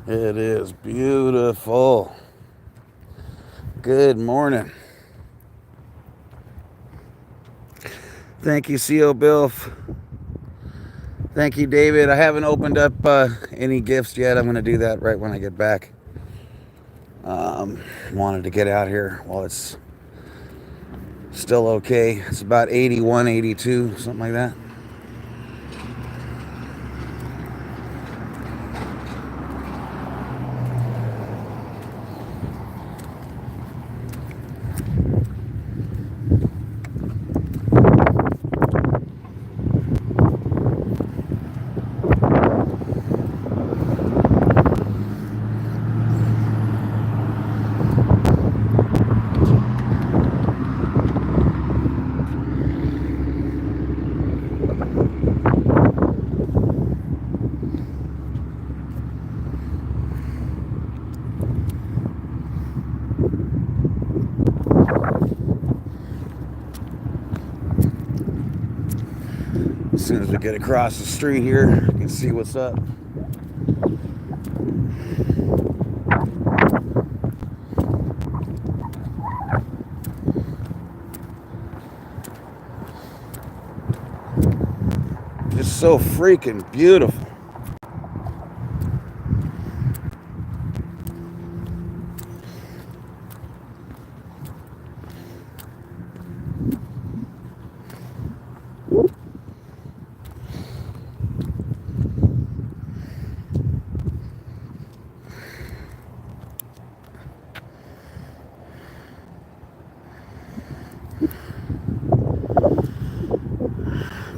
It is beautiful. Good morning. Thank you, CO Bill. Thank you, David. I haven't opened up any gifts yet. I'm going to do that right when I get back. Wanted to get out here while it's still okay. It's about 81, 82, something like that. As soon as we get across the street here, you can see what's up. Just so freaking beautiful.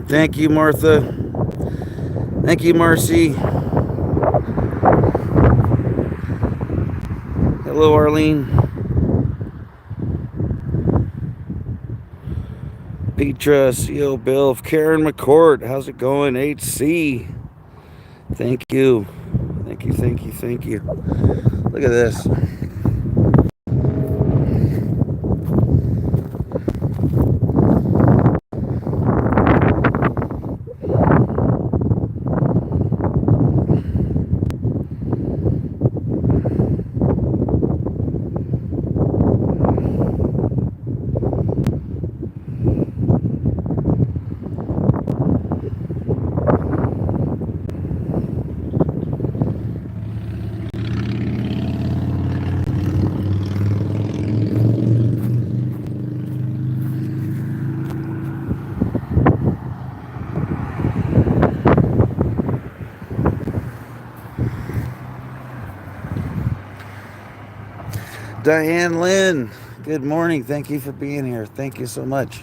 Thank you, Martha. Thank you, Marcy. Hello, Arlene. Petra, CO Bill, Karen McCourt. How's it going? HC. Thank you. Thank you, thank you, thank you. Look at this. Diane Lynn, good morning. Thank you for being here. Thank you so much.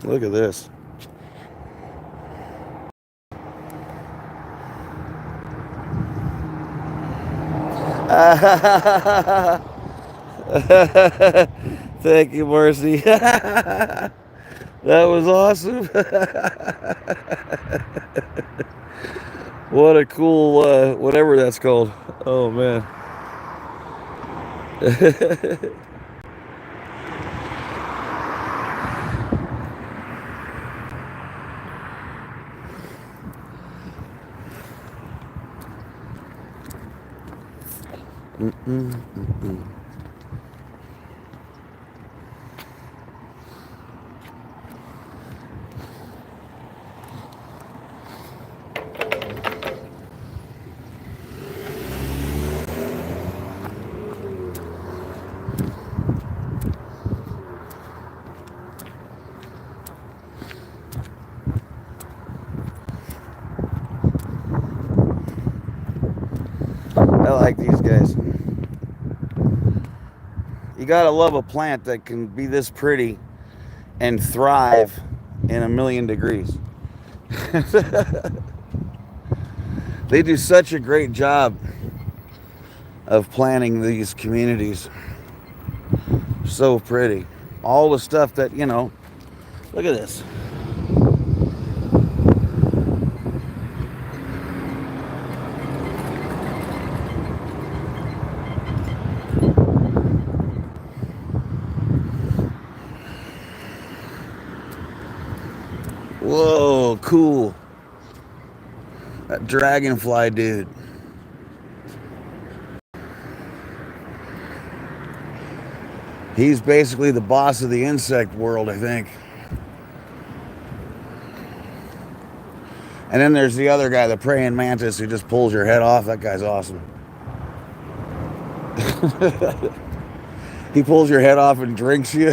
Look at this. Thank you, Marcy. That was awesome. What a cool, whatever that's called. Oh, man. I like these guys. You gotta love a plant that can be this pretty and thrive in a million degrees. They do such a great job of planting these communities. So pretty. All the stuff that, look at this. real cool. That dragonfly dude. He's basically the boss of the insect world, I think. And then there's the other guy, the praying mantis, who just pulls your head off. That guy's awesome. He pulls your head off and drinks you.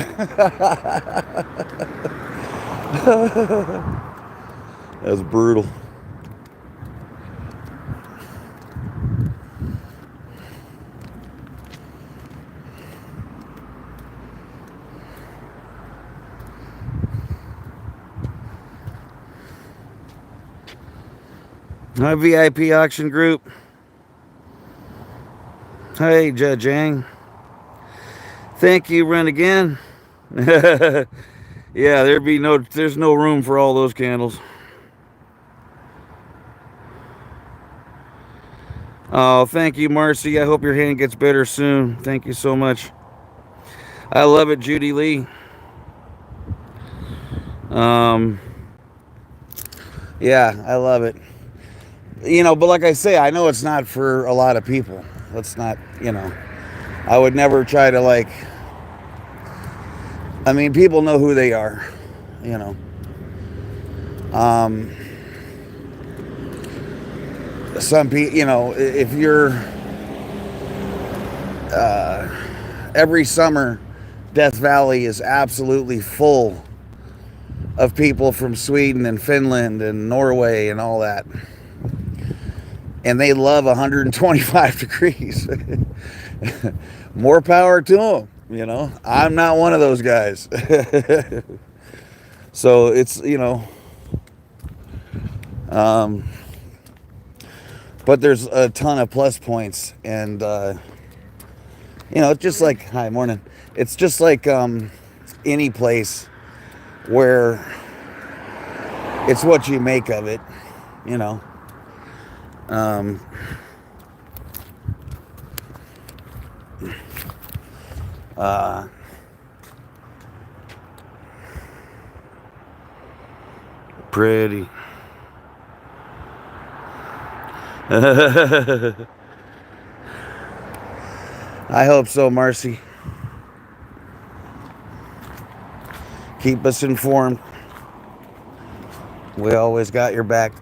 That's brutal. Hi, VIP auction group. Hey, Judge Yang. Thank you, run again. Yeah, there's no room for all those candles. Oh, thank you, Marcy. I hope your hand gets better soon. Thank you so much. I love it, Judy Lee. Yeah, I love it. But like I say, I know it's not for a lot of people. Let's not, I would never try to people know who they are, some people, if you're, every summer, Death Valley is absolutely full of people from Sweden and Finland and Norway and all that. And they love 125 degrees. More power to them, I'm not one of those guys. So it's, but there's a ton of plus points. And, it's just like, hi, morning. It's just like any place where it's what you make of it, pretty. I hope so, Marcy. Keep us informed. We always got your back.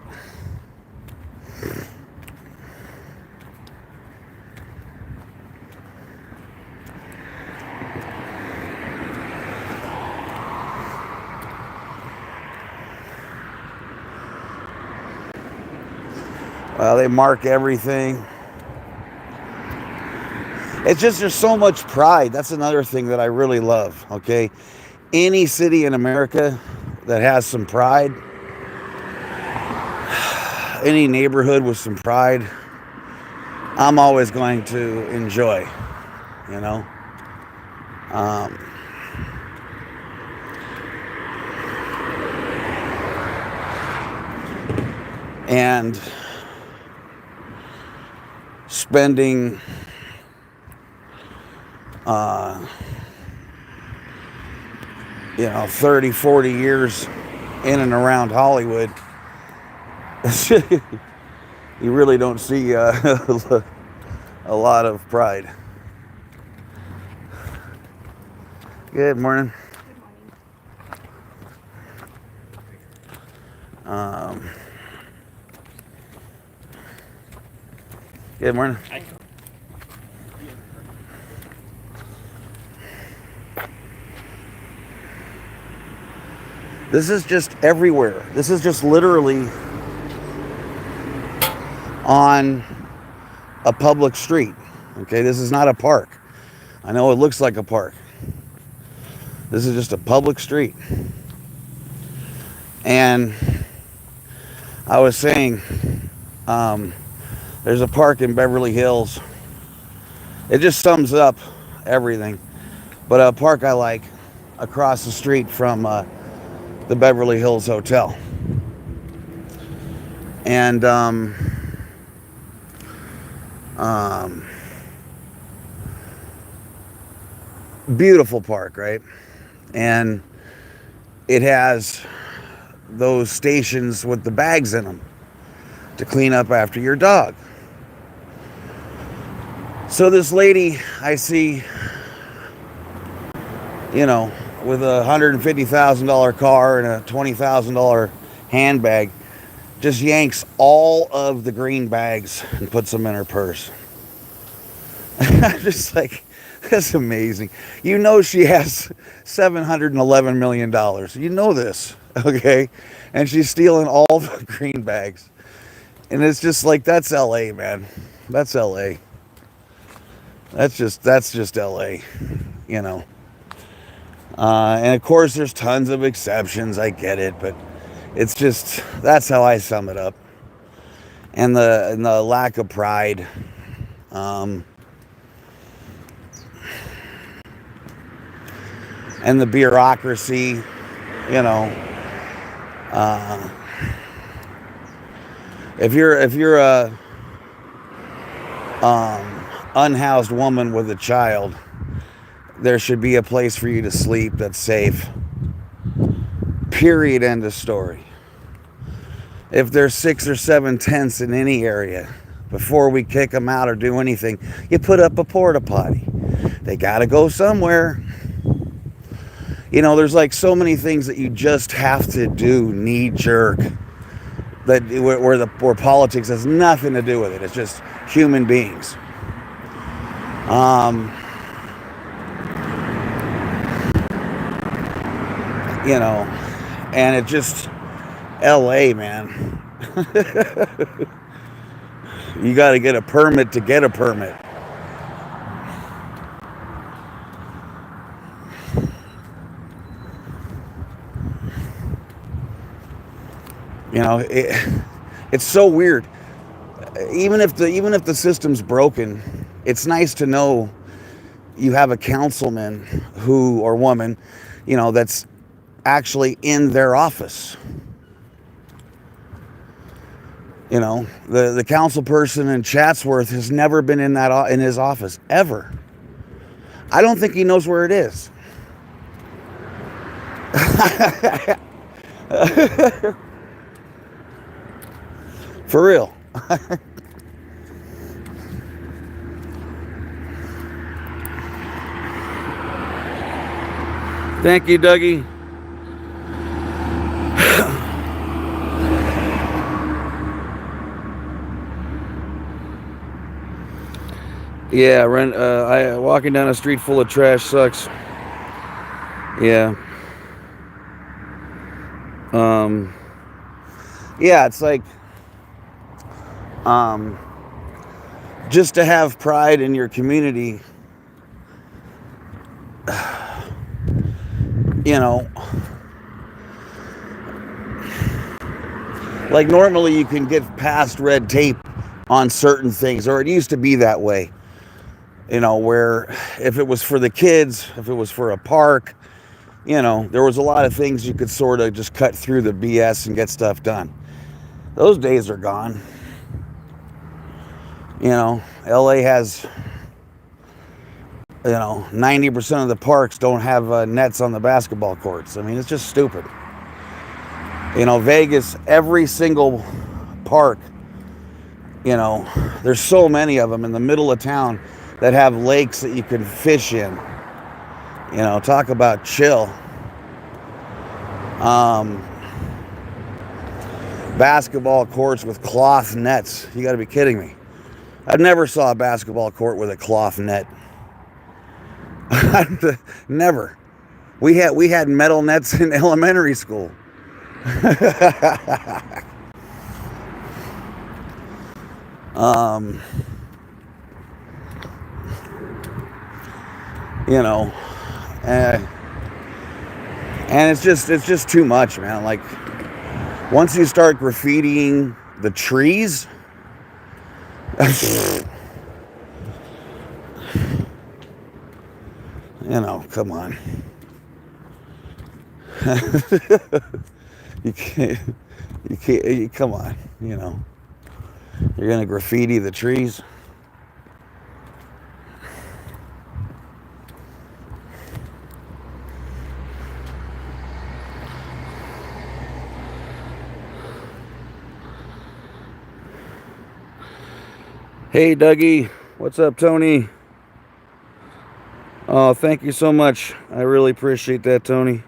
Well, they mark everything. It's just there's so much pride. That's another thing that I really love, okay? Any city in America that has some pride, any neighborhood with some pride, I'm always going to enjoy, and spending 30, 40 years in and around Hollywood, you really don't see a lot of pride. Good morning. Good morning. Hi. This is just everywhere. This is just literally on a public street. Okay, this is not a park. I know it looks like a park. This is just a public street. And I was saying, there's a park in Beverly Hills. It just sums up everything. But a park I like across the street from the Beverly Hills Hotel. And beautiful park, right? And it has those stations with the bags in them to clean up after your dog. So this lady I see, you know, with a $150,000 car and a $20,000 handbag, just yanks all of the green bags and puts them in her purse. I'm just like, that's amazing. You know she has $711 million. You know this, okay? And she's stealing all the green bags. And it's just like, that's LA, man. That's LA. That's just LA, you know. And of course, there's tons of exceptions. I get it, but it's just, that's how I sum it up. And the lack of pride. And the bureaucracy, you know. If you're a unhoused woman with a child, there should be a place for you to sleep that's safe. Period. End of story. If there's 6 or 7 tents in any area, before we kick them out or do anything, you put up a porta potty. They gotta go somewhere. You know, there's like so many things that you just have to do knee jerk, that where politics has nothing to do with it. It's just human beings. You know, and it just, LA, man. You got to get a permit to get a permit. You know, it's so weird. Even if the system's broken, it's nice to know you have a councilman or woman, you know, that's actually in their office. You know, the council person in Chatsworth has never been in his office ever. I don't think he knows where it is. For real. Thank you, Dougie. Yeah, walking down a street full of trash sucks. Yeah. Yeah, it's like, just to have pride in your community, you know, like normally you can get past red tape on certain things, or it used to be that way, you know, where if it was for the kids, if it was for a park, you know, there was a lot of things you could sort of just cut through the BS and get stuff done. Those days are gone. You know, LA has, you know, 90% of the parks don't have nets on the basketball courts. I mean, it's just stupid. You know, Vegas, every single park, you know, there's so many of them in the middle of town that have lakes that you can fish in. You know, talk about chill. Basketball courts with cloth nets. You got to be kidding me. I never saw a basketball court with a cloth net. Never. We had metal nets in elementary school. You know, and it's just too much, man. Like, once you start graffitiing the trees, you know, come on. you can't, come on, you know. You're gonna graffiti the trees. Hey, Dougie. What's up, Tony? Oh, thank you so much. I really appreciate that, Tony.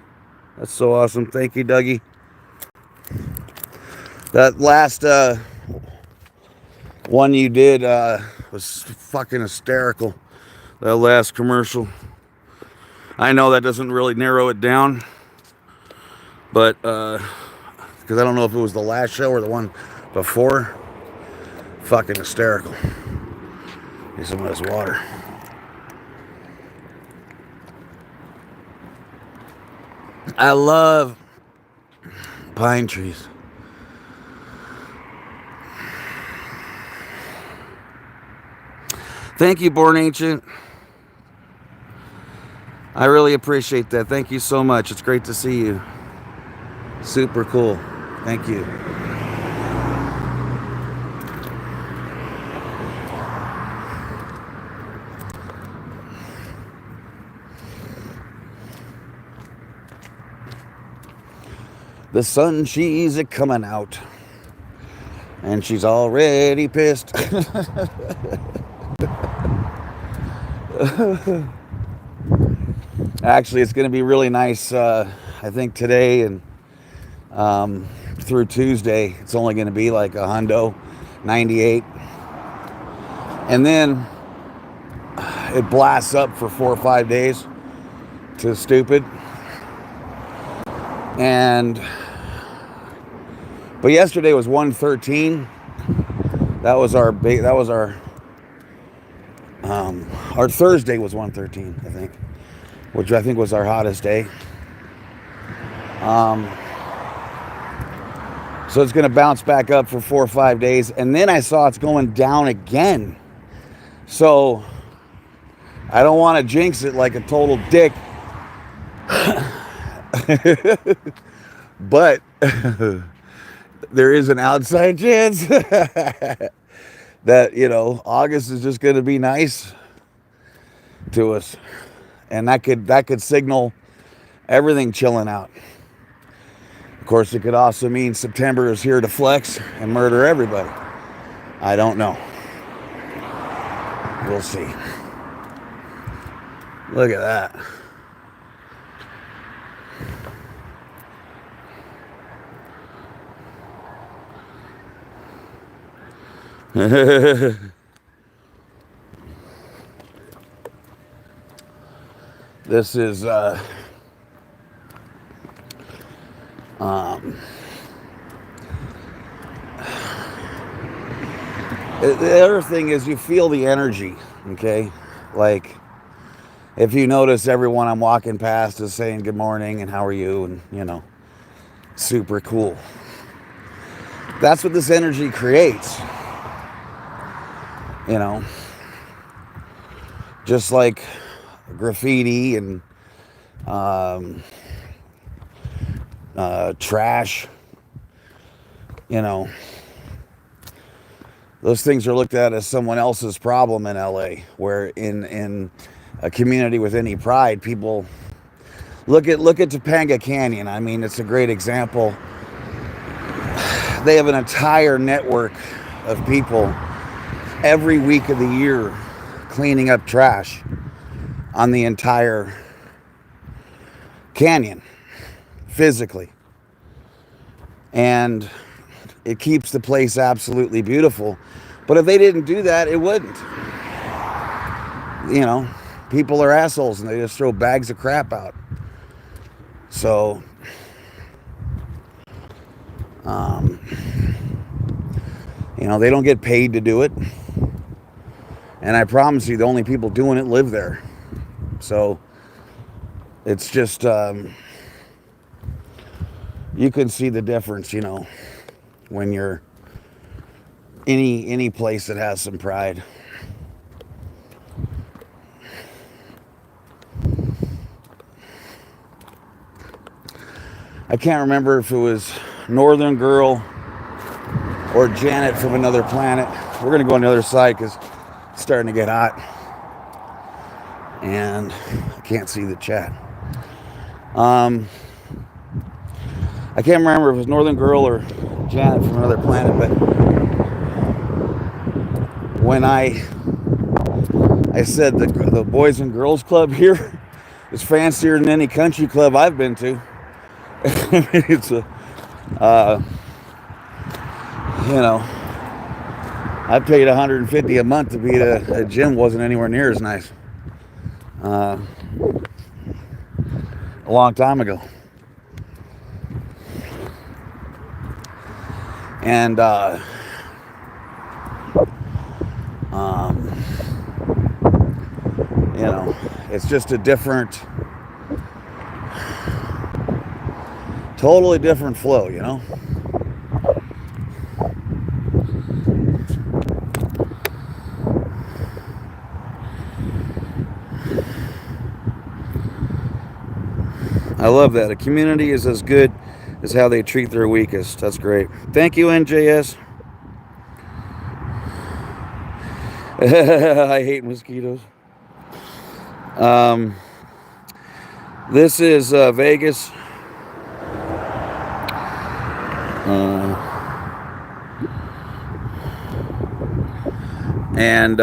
That's so awesome. Thank you, Dougie. That last one you did was fucking hysterical. That last commercial. I know that doesn't really narrow it down, but because I don't know if it was the last show or the one before. Fucking hysterical. Need some of this water. I love pine trees. Thank you, Born Ancient. I really appreciate that. Thank you so much. It's great to see you. Super cool. Thank you. The sun, she's a coming out. And she's already pissed. Actually, it's going to be really nice. I think today and through Tuesday, it's only going to be like a hundo, 98. And then it blasts up for 4 or 5 days to stupid. But yesterday was 113. That was our Thursday was 113, I think, which I think was our hottest day. So it's going to bounce back up for 4 or 5 days, and then I saw it's going down again. So I don't want to jinx it like a total dick, but there is an outside chance that, August is just going to be nice to us, and that could signal everything chilling out. Of course, it could also mean September is here to flex and murder everybody. I don't know. We'll see. Look at that. This is the other thing is you feel the energy, okay? Like, if you notice, everyone I'm walking past is saying good morning and how are you, and super cool. That's what this energy creates. Just like graffiti and trash, those things are looked at as someone else's problem in LA, where in a community with any pride, people look at Topanga Canyon. I mean, it's a great example. They have an entire network of people every week of the year cleaning up trash on the entire canyon, physically. And it keeps the place absolutely beautiful. But if they didn't do that, it wouldn't. People are assholes and they just throw bags of crap out. So, they don't get paid to do it. And I promise you, the only people doing it live there. So, it's just, you can see the difference, when you're any place that has some pride. I can't remember if it was Northern Girl or Janet from Another Planet. We're going to go on the other side because it's starting to get hot. And I can't see the chat. I can't remember if it was Northern Girl or Janet from Another Planet, but when I said the Boys and Girls Club here is fancier than any country club I've been to. It's a, uh, you know, I paid $150 a month to be at a gym. Wasn't anywhere near as nice. A long time ago. And you know, it's just a different, totally different flow, you know. I love that. A community is as good as how they treat their weakest. That's great. Thank you, NJS. I hate mosquitoes. This is Vegas. And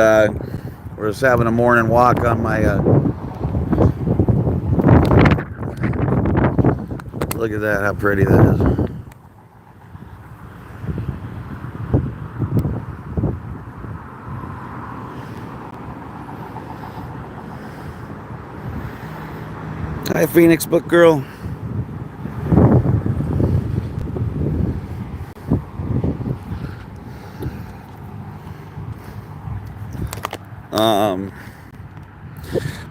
we're just having a morning walk on my look at that, how pretty that is. Hi, Phoenix Book Girl.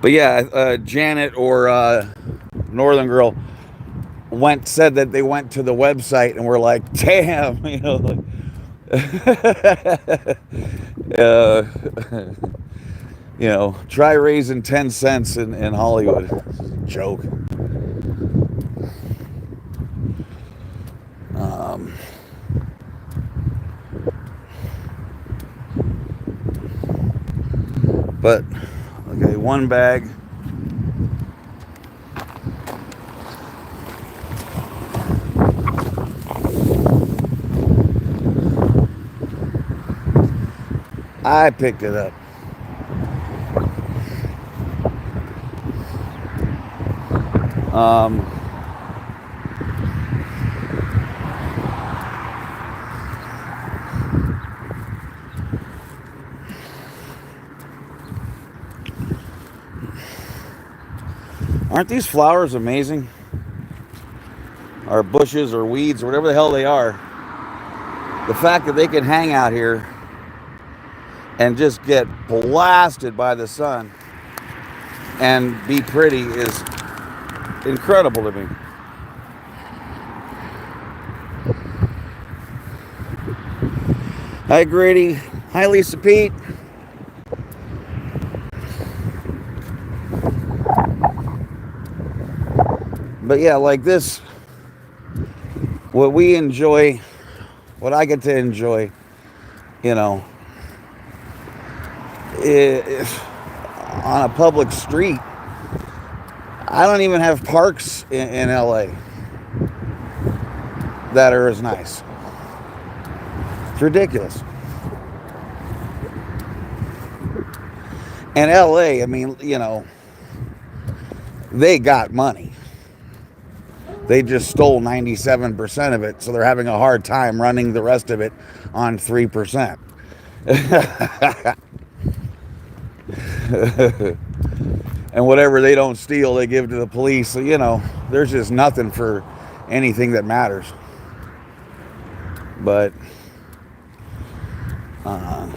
But yeah, Janet or Northern Girl said that they went to the website and were like, damn, you know, like, you know, try raising 10 cents in Hollywood. It's a joke. But okay, one bag. I picked it up. Aren't these flowers amazing? Or bushes or weeds or whatever the hell they are. The fact that they can hang out here and just get blasted by the sun and be pretty is incredible to me. Hi, Grady. Hi, Lisa Pete. But yeah, like this, what we enjoy, what I get to enjoy, you know, on a public street. I don't even have parks in LA that are as nice. It's ridiculous. And LA, I mean, you know, they got money. They just stole 97% of it, so they're having a hard time running the rest of it on 3%. And whatever they don't steal, they give to the police. So, you know, there's just nothing for anything that matters. But I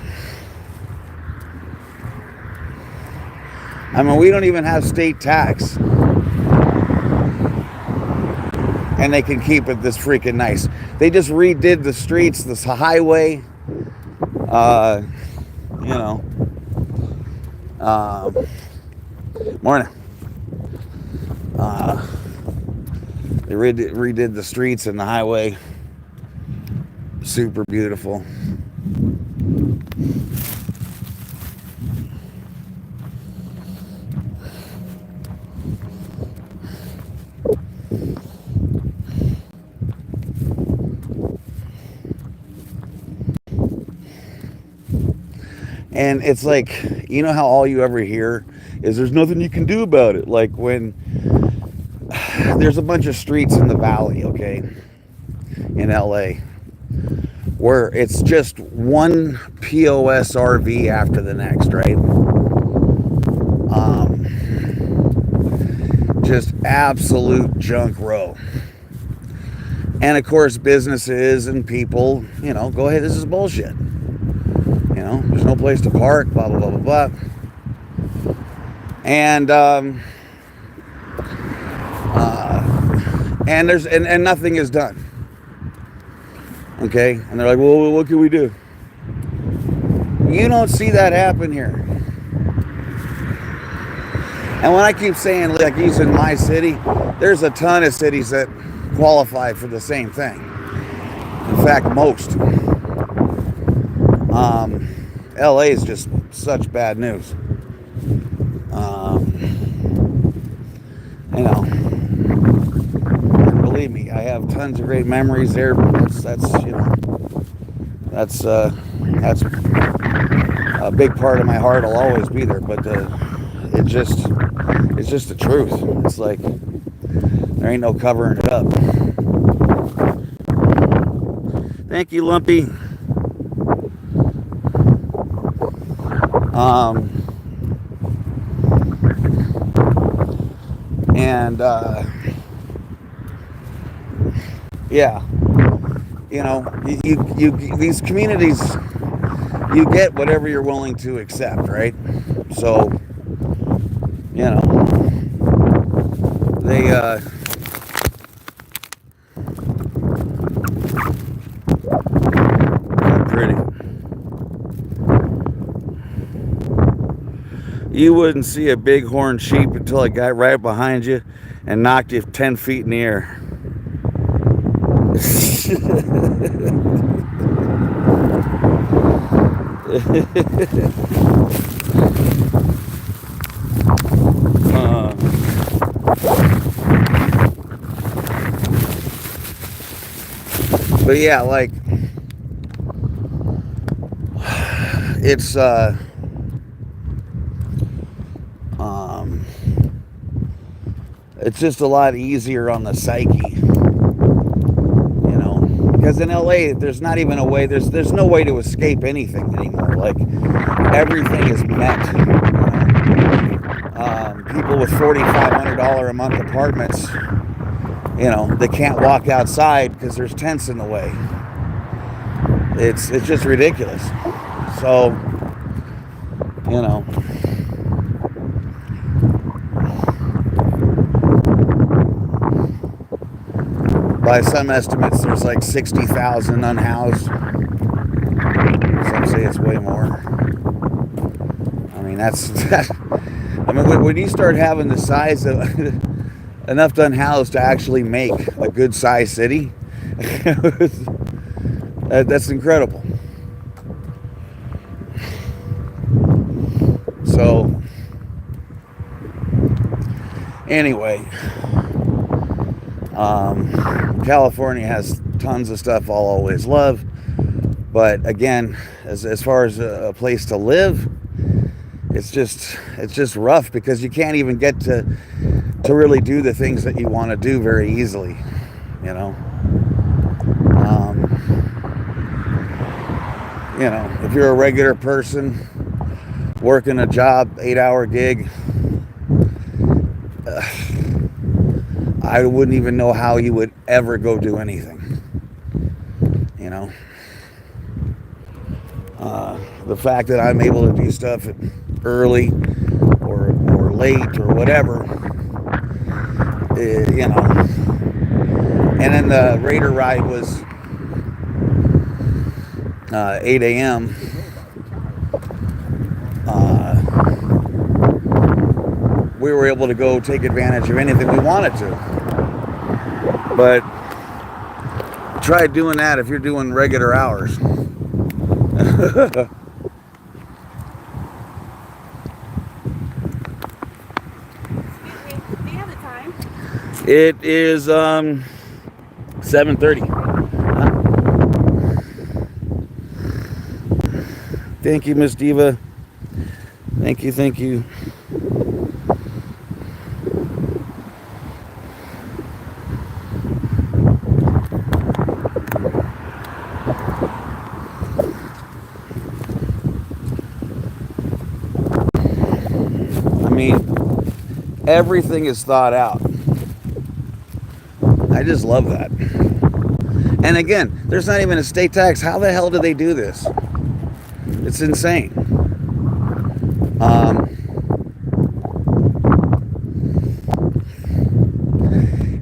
mean, we don't even have state tax. And they can keep it this freaking nice. They just redid the streets, this highway. You know. Morning. They redid the streets and the highway. Super beautiful. And it's like, you know how all you ever hear is there's nothing you can do about it. Like when there's a bunch of streets in the valley, okay, in LA, where it's just one POS RV after the next, right? Just absolute junk row. And of course, businesses and people, go ahead, this is bullshit. There's no place to park, blah, blah, blah, blah, blah. And and nothing is done. Okay? And they're like, well, what can we do? You don't see that happen here. And when I keep saying, like, using my city, there's a ton of cities that qualify for the same thing. In fact, most. LA is just such bad news. And believe me, I have tons of great memories there. That's a big part of my heart. I'll always be there. But it's just the truth. It's like there ain't no covering it up. Thank you, Lumpy. Yeah, you these communities, you get whatever you're willing to accept, right? So, they pretty. You wouldn't see a bighorn sheep until it got right behind you and knocked you 10 feet in the air. But yeah, like it's it's just a lot easier on the psyche, because in LA there's not even a way, there's no way to escape anything anymore. Like everything is met. People with $4,500 a month apartments, they can't walk outside because there's tents in the way. It's just ridiculous. So, by some estimates, there's like 60,000 unhoused. Some say it's way more. I mean, when you start having the size of enough unhoused to actually make a good sized city, that's incredible. So, anyway, California has tons of stuff I'll always love, but again, as far as a place to live, it's just rough because you can't even get to really do the things that you want to do very easily, if you're a regular person working a job, 8-hour gig, I wouldn't even know how you would ever go do anything. The fact that I'm able to do stuff early or late or whatever, And then the Raider ride was 8 a.m. We were able to go take advantage of anything we wanted to. But try doing that if you're doing regular hours. Do you have the time? It is 7:30. Thank you, Miss Diva. Thank you, thank you. I mean, everything is thought out. I just love that. And again, there's not even a state tax. How the hell do they do this? It's insane.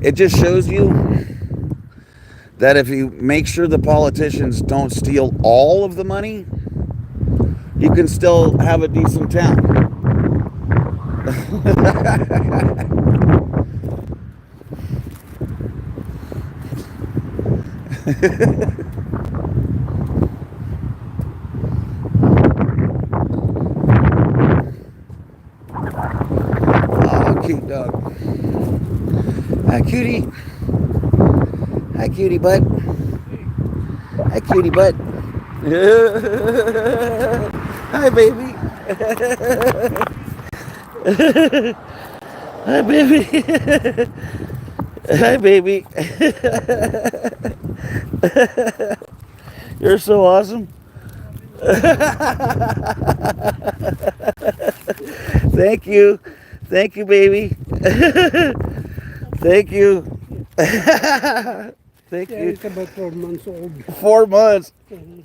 It just shows you that if you make sure the politicians don't steal all of the money, you can still have a decent town. Oh, cute dog. Hi, cutie. Hi, cutie butt. Hi, cutie butt. Hi, baby. Hi, baby. Hi, baby. You're so awesome. Thank you. Thank you, baby. Thank you. Thank Yeah, you. it's about 4 months old. 4 months.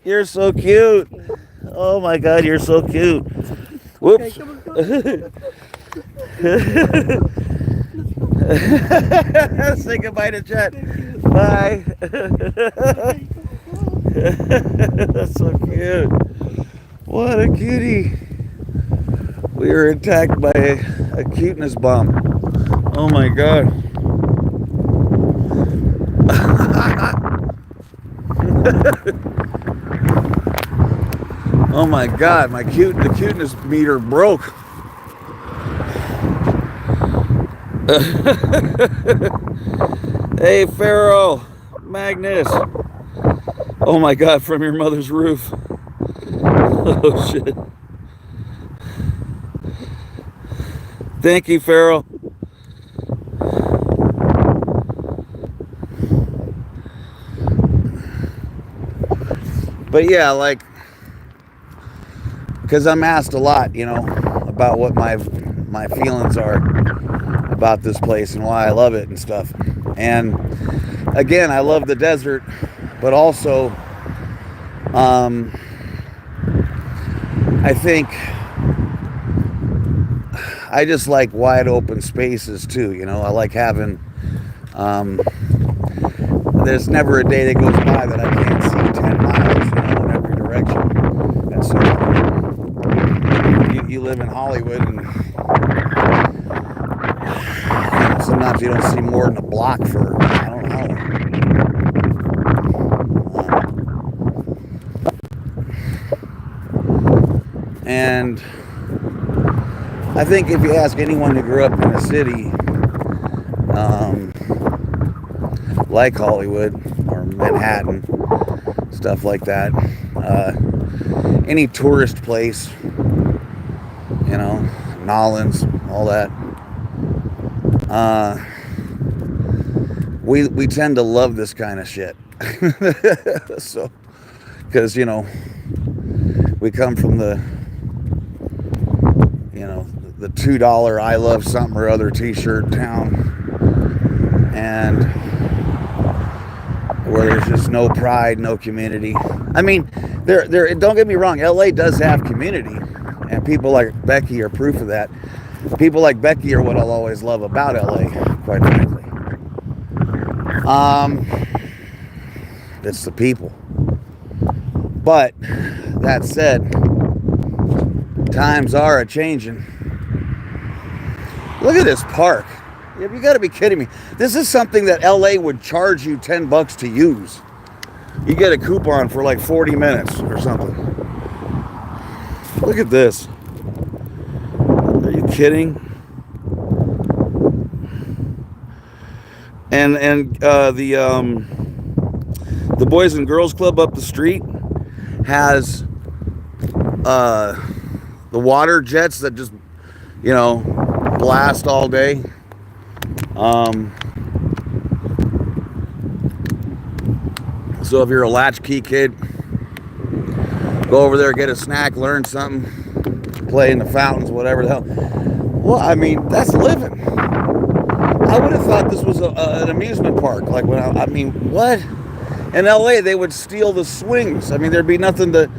You're so cute. Oh my God, you're so cute. Whoops. Say goodbye to Chet. Bye. That's so cute. What a cutie. We were attacked by a cuteness bomb. Oh my God. Oh my God, the cuteness meter broke. Hey, Pharaoh, Magnus. Oh my God, from your mother's roof. Oh shit. Thank you, Pharaoh. But yeah, like, because I'm asked a lot, about what my feelings are about this place and why I love it and stuff. And again, I love the desert, but also, I think I just like wide open spaces too. I like having. There's never a day that goes by that I can't see 10 miles, in every direction. And so you live in Hollywood, and sometimes you don't see more than a block for I don't know. And I think if you ask anyone who grew up in a city like Hollywood or Manhattan, stuff like that, any tourist place, Nolans, all that, we tend to love this kind of shit. So, because we come from the $2 I love something or other t-shirt town, and where there's just no pride, no community. I mean, there don't get me wrong, LA does have community, and people like Becky are proof of that. People like Becky are what I'll always love about LA, quite frankly. It's the people. But that said, times are a changing. Look at this park. You got to be kidding me. This is something that LA would charge you $10 to use. You get a coupon for like 40 minutes or something. Look at this. Are you kidding? And the Boys and Girls Club up the street has the water jets that just, blast all day. So if you're a latchkey kid, go over there, get a snack, learn something, play in the fountains, whatever the hell. Well, I mean, that's living. I would have thought this was an amusement park. Like what? In LA, they would steal the swings. I mean, there'd be nothing to.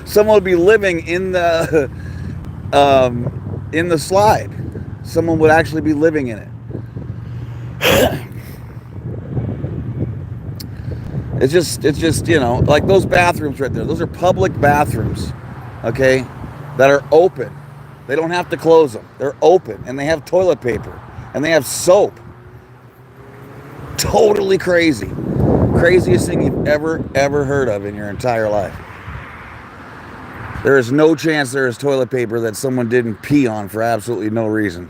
Someone would be living in the slide. Someone would actually be living in it. It's just like those bathrooms right there. Those are public bathrooms, okay, that are open. They don't have to close them. They're open, and they have toilet paper, and they have soap. Totally crazy. Craziest thing you've ever heard of in your entire life. There is no chance there is toilet paper that someone didn't pee on for absolutely no reason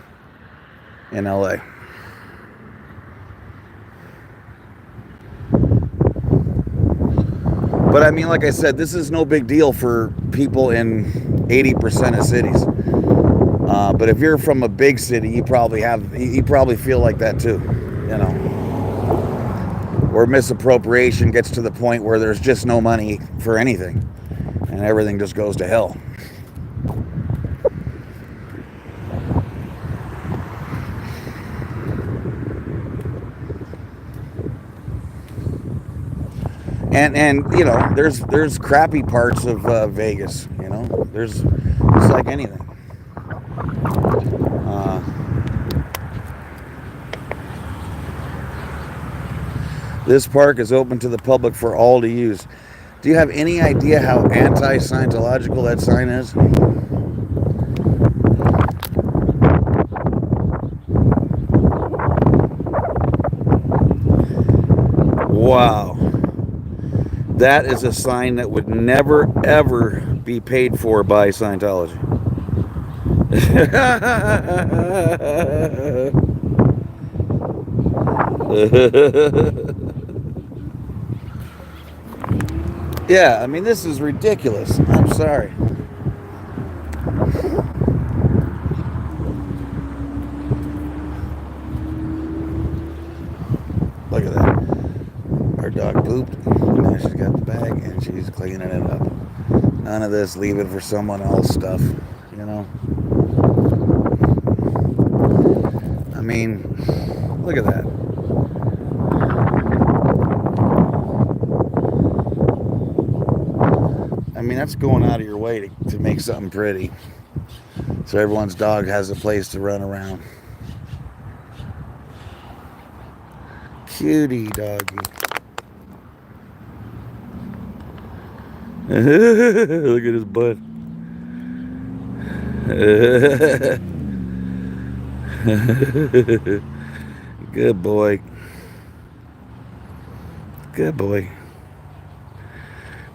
in LA. But I mean, like I said, this is no big deal for people in 80% of cities. But if you're from a big city, you probably feel like that too, Where misappropriation gets to the point where there's just no money for anything, and everything just goes to hell. And there's crappy parts of Vegas. It's like anything. This park is open to the public for all to use. Do you have any idea how anti-Scientological that sign is? Wow. That is a sign that would never, ever be paid for by Scientology. Yeah, I mean, this is ridiculous. I'm sorry. Look at that. Our dog pooped. Now she's got the bag and she's cleaning it up. None of this leave it for someone else stuff, I mean, look at that. I mean, that's going out of your way to make something pretty. So everyone's dog has a place to run around. Cutie doggy. Look at his butt. Good boy. Good boy.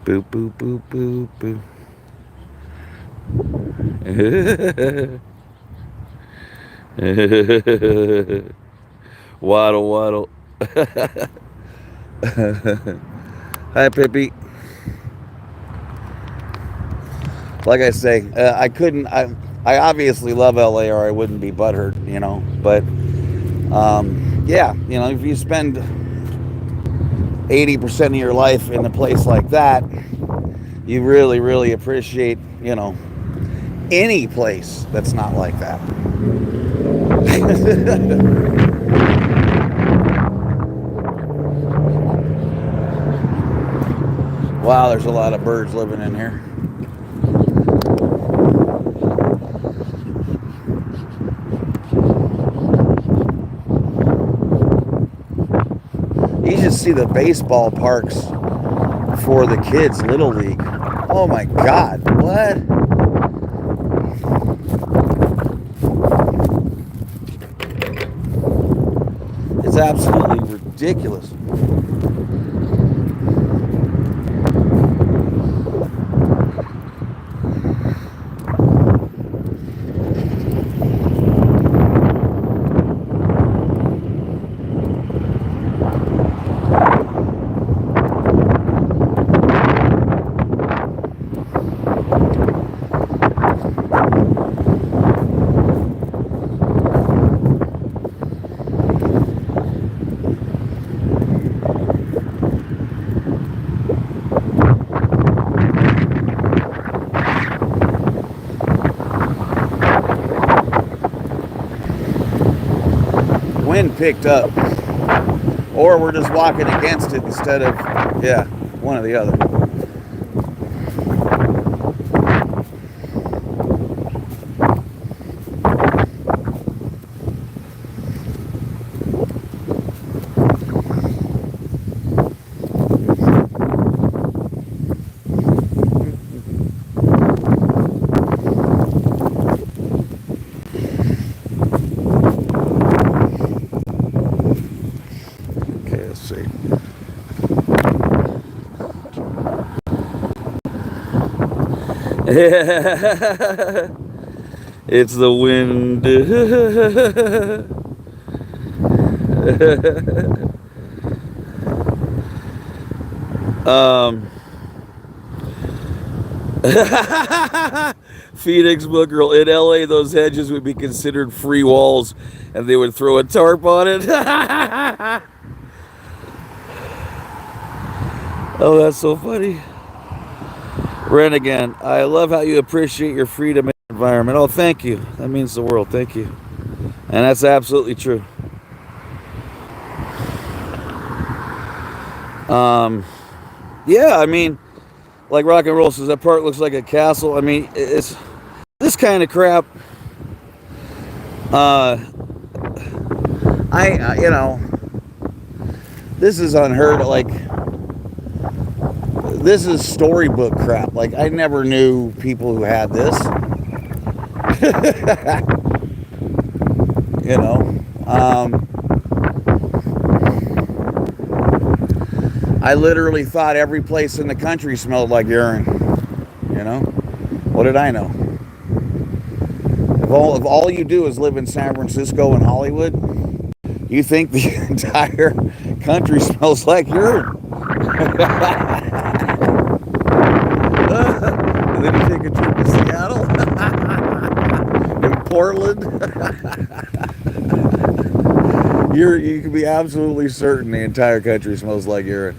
Boop, boop, boop, boop, boop. Waddle, waddle. Hi, Pippi. Like I say, I obviously love LA or I wouldn't be butthurt, but yeah, if you spend 80% of your life in a place like that, you really, really appreciate, any place that's not like that. Wow, there's a lot of birds living in here. You just see the baseball parks for the kids, Little League. Oh my God, what? It's absolutely ridiculous. wind picked up, or we're just walking against it instead of, yeah, one or the other. It's the wind. Phoenix Book Girl, in LA those hedges would be considered free walls and they would throw a tarp on it. Oh, that's so funny. Ren again, I love how you appreciate your freedom and environment. Oh, thank you. That means the world. Thank you. And that's absolutely true. Yeah, I mean, like Rock and Roll says, that park looks like a castle. I mean, it's this kind of crap. You know, this is unheard of. Like, this is storybook crap. Like, I never knew people who had this. You know, I literally thought every place in the country smelled like urine. You know, what did I know? If all you do is live in San Francisco and Hollywood, you think the entire country smells like urine. And then you take a trip to Seattle and Portland. You can be absolutely certain the entire country smells like urine.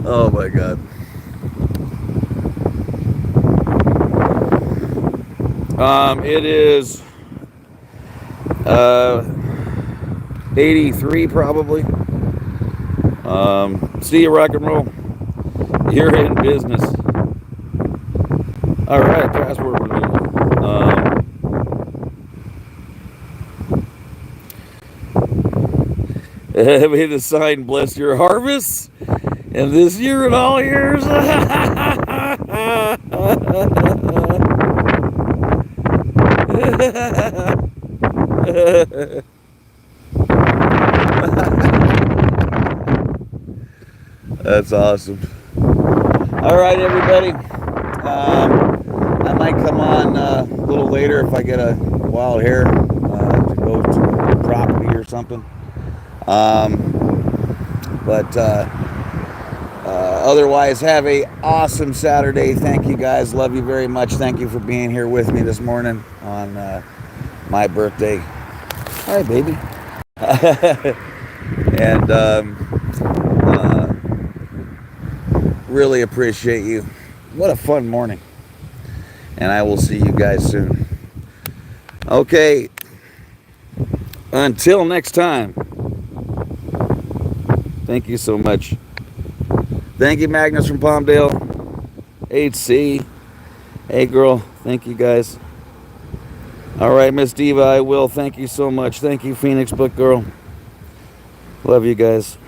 Oh my God. It is 83 probably. See you, Rock and Roll. You're in business. All right, password renewal. Made a sign, bless your harvest, and this year and all years. That's awesome. All right, everybody. I might come on a little later if I get a wild hair to go to a property or something. But otherwise, have a awesome Saturday. Thank you guys. Love you very much. Thank you for being here with me this morning on my birthday. Hi, baby. And really appreciate you. What a fun morning. And I will see you guys soon. Okay. Until next time. Thank you so much. Thank you, Magnus from Palmdale. HC. Hey, girl. Thank you, guys. All right, Miss Diva, I will. Thank you so much. Thank you, Phoenix Book Girl. Love you guys.